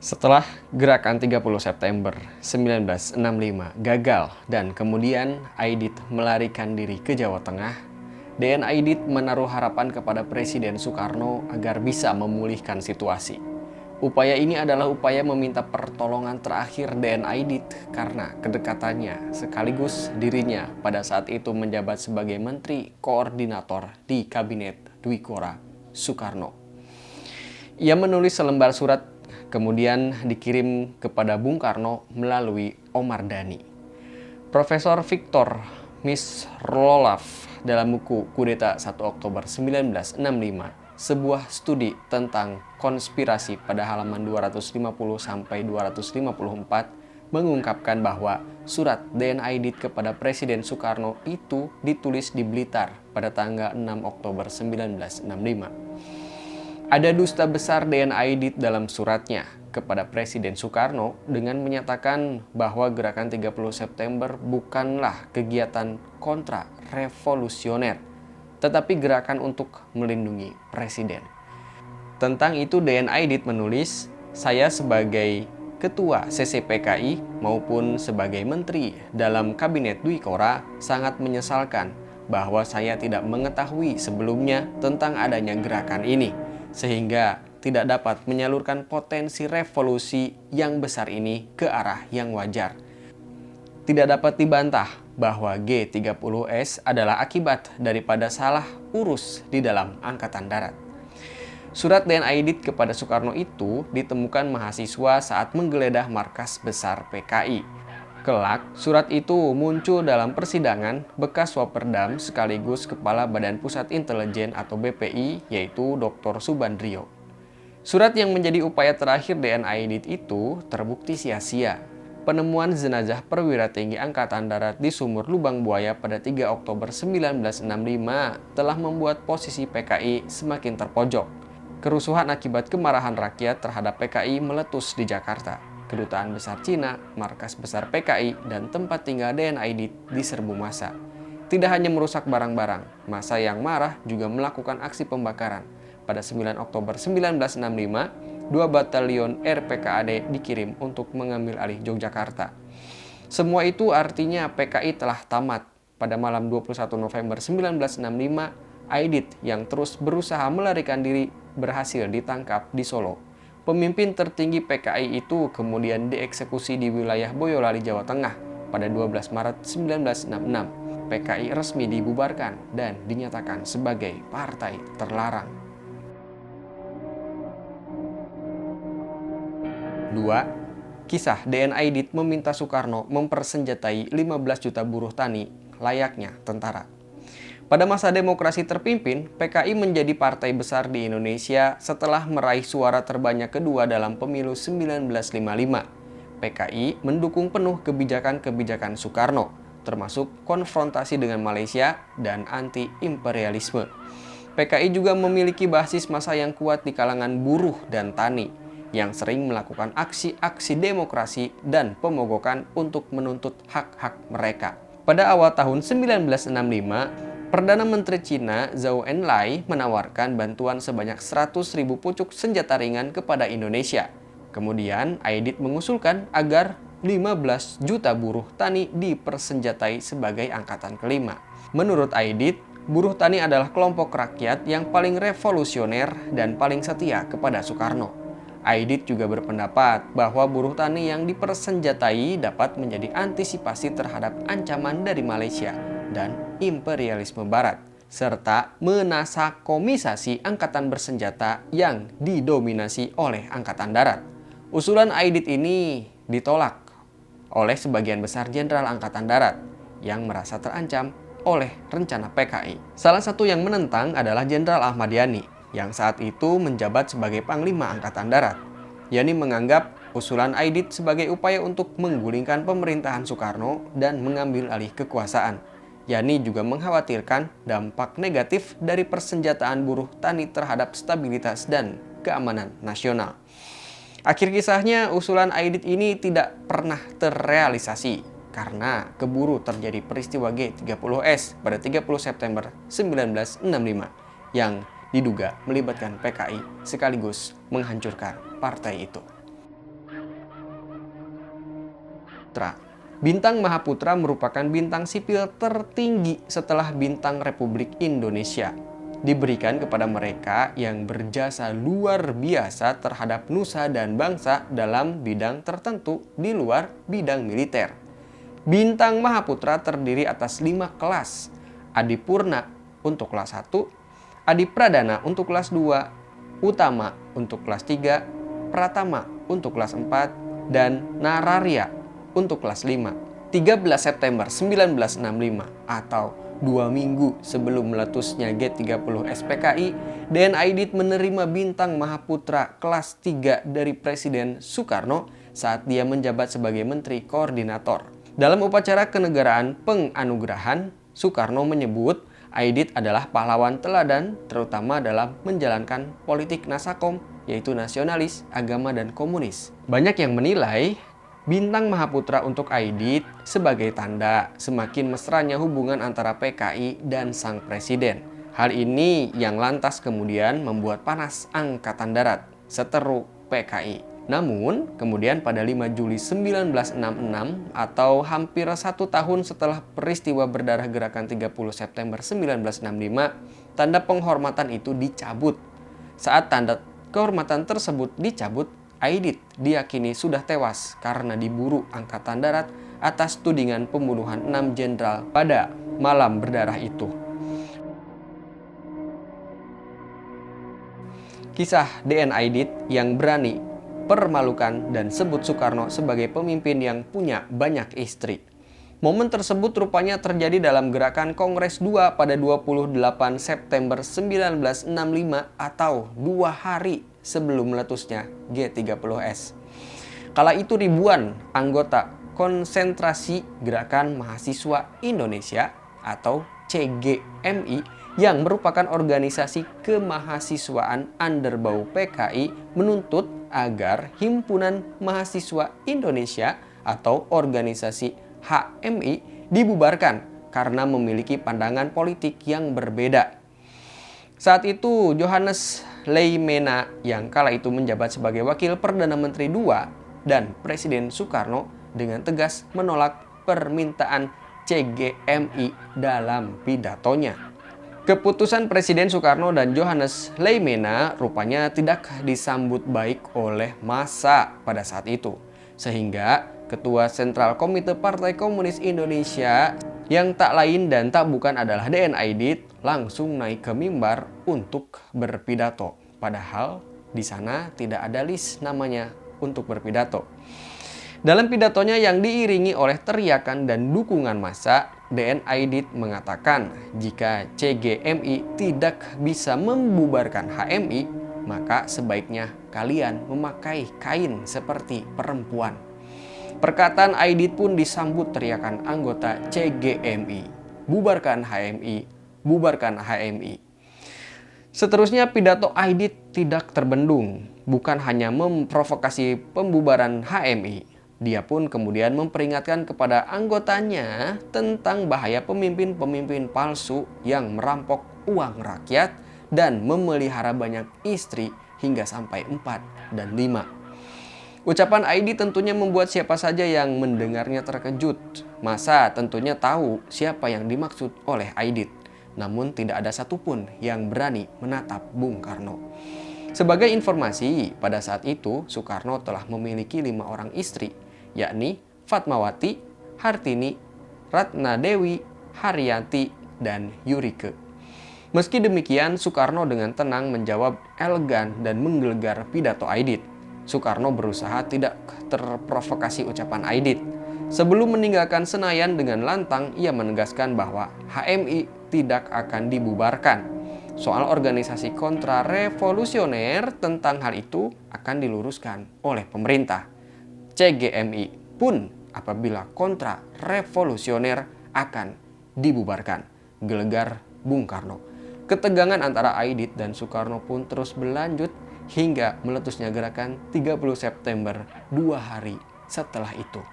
Setelah gerakan 30 September 1965 gagal dan kemudian Aidit melarikan diri ke Jawa Tengah, DN Aidit menaruh harapan kepada Presiden Soekarno agar bisa memulihkan situasi. Upaya ini adalah upaya meminta pertolongan terakhir DN Aidit karena kedekatannya sekaligus dirinya pada saat itu menjabat sebagai Menteri Koordinator di Kabinet Dwi Kora Soekarno. Ia menulis selembar surat kemudian dikirim kepada Bung Karno melalui Omar Dhani. Profesor Victor Misrolov dalam buku Kudeta 1 Oktober 1965, sebuah studi tentang konspirasi pada halaman 250-254 mengungkapkan bahwa surat DN Aidit kepada Presiden Soekarno itu ditulis di Blitar pada tanggal 6 Oktober 1965. Ada dusta besar DN Aidit dalam suratnya kepada Presiden Soekarno dengan menyatakan bahwa gerakan 30 September bukanlah kegiatan kontra-revolusioner, tetapi gerakan untuk melindungi Presiden. Tentang itu DN Aidit menulis, "Saya sebagai Ketua CCPKI maupun sebagai Menteri dalam Kabinet Dwi Kora sangat menyesalkan bahwa saya tidak mengetahui sebelumnya tentang adanya gerakan ini, sehingga tidak dapat menyalurkan potensi revolusi yang besar ini ke arah yang wajar. Tidak dapat dibantah bahwa G30S adalah akibat daripada salah urus di dalam Angkatan Darat." Surat DN Aidit kepada Soekarno itu ditemukan mahasiswa saat menggeledah markas besar PKI. Kelak, surat itu muncul dalam persidangan bekas Waperdam sekaligus Kepala Badan Pusat Intelijen atau BPI, yaitu Dr. Subandrio. Surat yang menjadi upaya terakhir DN Aidit itu terbukti sia-sia. Penemuan jenazah perwira tinggi Angkatan Darat di Sumur Lubang Buaya pada 3 Oktober 1965 telah membuat posisi PKI semakin terpojok. Kerusuhan akibat kemarahan rakyat terhadap PKI meletus di Jakarta. Kedutaan besar Cina, markas besar PKI, dan tempat tinggal DN Aidit diserbu massa. Tidak hanya merusak barang-barang, massa yang marah juga melakukan aksi pembakaran. Pada 9 Oktober 1965, 2 batalion RPKAD dikirim untuk mengambil alih Yogyakarta. Semua itu artinya PKI telah tamat. Pada malam 21 November 1965, Aidit yang terus berusaha melarikan diri berhasil ditangkap di Solo. Pemimpin tertinggi PKI itu kemudian dieksekusi di wilayah Boyolali, Jawa Tengah pada 12 Maret 1966. PKI resmi dibubarkan dan dinyatakan sebagai partai terlarang. 2. Kisah DN Aidit meminta Soekarno mempersenjatai 15 juta buruh tani layaknya tentara. Pada masa demokrasi terpimpin, PKI menjadi partai besar di Indonesia setelah meraih suara terbanyak kedua dalam pemilu 1955. PKI mendukung penuh kebijakan-kebijakan Soekarno, termasuk konfrontasi dengan Malaysia dan anti-imperialisme. PKI juga memiliki basis massa yang kuat di kalangan buruh dan tani, yang sering melakukan aksi-aksi demokrasi dan pemogokan untuk menuntut hak-hak mereka. Pada awal tahun 1965, Perdana Menteri Cina Zhou Enlai menawarkan bantuan sebanyak 100.000 pucuk senjata ringan kepada Indonesia. Kemudian Aidit mengusulkan agar 15 juta buruh tani dipersenjatai sebagai angkatan kelima. Menurut Aidit, buruh tani adalah kelompok rakyat yang paling revolusioner dan paling setia kepada Soekarno. Aidit juga berpendapat bahwa buruh tani yang dipersenjatai dapat menjadi antisipasi terhadap ancaman dari Malaysia dan imperialisme barat, serta menasakomisasi angkatan bersenjata yang didominasi oleh angkatan darat. Usulan Aidit ini ditolak oleh sebagian besar jenderal angkatan darat yang merasa terancam oleh rencana PKI. Salah satu yang menentang adalah Jenderal Ahmad Yani, yang saat itu menjabat sebagai Panglima Angkatan Darat. Yani menganggap usulan Aidit sebagai upaya untuk menggulingkan pemerintahan Soekarno dan mengambil alih kekuasaan. Yani juga mengkhawatirkan dampak negatif dari persenjataan buruh tani terhadap stabilitas dan keamanan nasional. Akhir kisahnya, usulan Aidit ini tidak pernah terrealisasi karena keburu terjadi peristiwa G30S pada 30 September 1965 yang diduga melibatkan PKI sekaligus menghancurkan partai itu. Mahaputra. Bintang Mahaputra merupakan bintang sipil tertinggi setelah Bintang Republik Indonesia. Diberikan kepada mereka yang berjasa luar biasa terhadap nusa dan bangsa dalam bidang tertentu di luar bidang militer. Bintang Mahaputra terdiri atas 5 kelas. Adipurna untuk kelas 1, Adipradana untuk kelas 2, Utama untuk kelas 3, Pratama untuk kelas 4, dan Nararya untuk kelas 5. 13 September 1965 atau 2 minggu sebelum meletusnya G30 SPKI, DN Aidit menerima Bintang Mahaputra kelas 3 dari Presiden Soekarno saat dia menjabat sebagai Menteri Koordinator. Dalam upacara kenegaraan penganugerahan, Soekarno menyebut Aidit adalah pahlawan teladan terutama dalam menjalankan politik nasakom, yaitu nasionalis, agama, dan komunis. Banyak yang menilai Bintang Mahaputra untuk Aidit sebagai tanda semakin mesranya hubungan antara PKI dan sang presiden. Hal ini yang lantas kemudian membuat panas Angkatan Darat, seteru PKI. Namun, kemudian pada 5 Juli 1966 atau hampir 1 tahun setelah peristiwa berdarah gerakan 30 September 1965, tanda penghormatan itu dicabut. Saat tanda kehormatan tersebut dicabut, Aidit diyakini sudah tewas karena diburu Angkatan Darat atas tudingan pembunuhan 6 jenderal pada malam berdarah itu. Kisah DN Aidit yang berani, permalukan, dan sebut Soekarno sebagai pemimpin yang punya banyak istri. Momen tersebut rupanya terjadi dalam gerakan Kongres 2 pada 28 September 1965 atau 2 hari sebelum meletusnya G30S. Kala itu ribuan anggota konsentrasi Gerakan Mahasiswa Indonesia atau CGMI yang merupakan organisasi kemahasiswaan underbau PKI menuntut agar Himpunan Mahasiswa Indonesia atau organisasi HMI dibubarkan karena memiliki pandangan politik yang berbeda. Saat itu Johannes Leimena yang kala itu menjabat sebagai Wakil Perdana Menteri II dan Presiden Soekarno dengan tegas menolak permintaan CGMI dalam pidatonya. Keputusan Presiden Soekarno dan Johannes Leimena rupanya tidak disambut baik oleh massa pada saat itu, sehingga Ketua Sentral Komite Partai Komunis Indonesia yang tak lain dan tak bukan adalah DN Aidit langsung naik ke mimbar untuk berpidato. Padahal di sana tidak ada list namanya untuk berpidato. Dalam pidatonya yang diiringi oleh teriakan dan dukungan massa, DN Aidit mengatakan jika CGMI tidak bisa membubarkan HMI, maka sebaiknya kalian memakai kain seperti perempuan. Perkataan Aidit pun disambut teriakan anggota CGMI. Bubarkan HMI, bubarkan HMI. Seterusnya pidato Aidit tidak terbendung, bukan hanya memprovokasi pembubaran HMI. Dia pun kemudian memperingatkan kepada anggotanya tentang bahaya pemimpin-pemimpin palsu yang merampok uang rakyat dan memelihara banyak istri hingga sampai 4 dan 5. Ucapan Aidit tentunya membuat siapa saja yang mendengarnya terkejut. Massa tentunya tahu siapa yang dimaksud oleh Aidit. Namun tidak ada satupun yang berani menatap Bung Karno. Sebagai informasi, pada saat itu Soekarno telah memiliki 5 orang istri, yakni Fatmawati, Hartini, Ratna Dewi, Haryanti, dan Yurike. Meski demikian, Soekarno dengan tenang menjawab elegan dan menggelegar pidato Aidit. Soekarno berusaha tidak terprovokasi ucapan Aidit. Sebelum meninggalkan Senayan dengan lantang, ia menegaskan bahwa HMI tidak akan dibubarkan. Soal organisasi kontra-revolusioner tentang hal itu akan diluruskan oleh pemerintah. CGMI pun apabila kontra-revolusioner akan dibubarkan, gelegar Bung Karno. Ketegangan antara Aidit dan Soekarno pun terus berlanjut hingga meletusnya gerakan 30 September 2 hari setelah itu.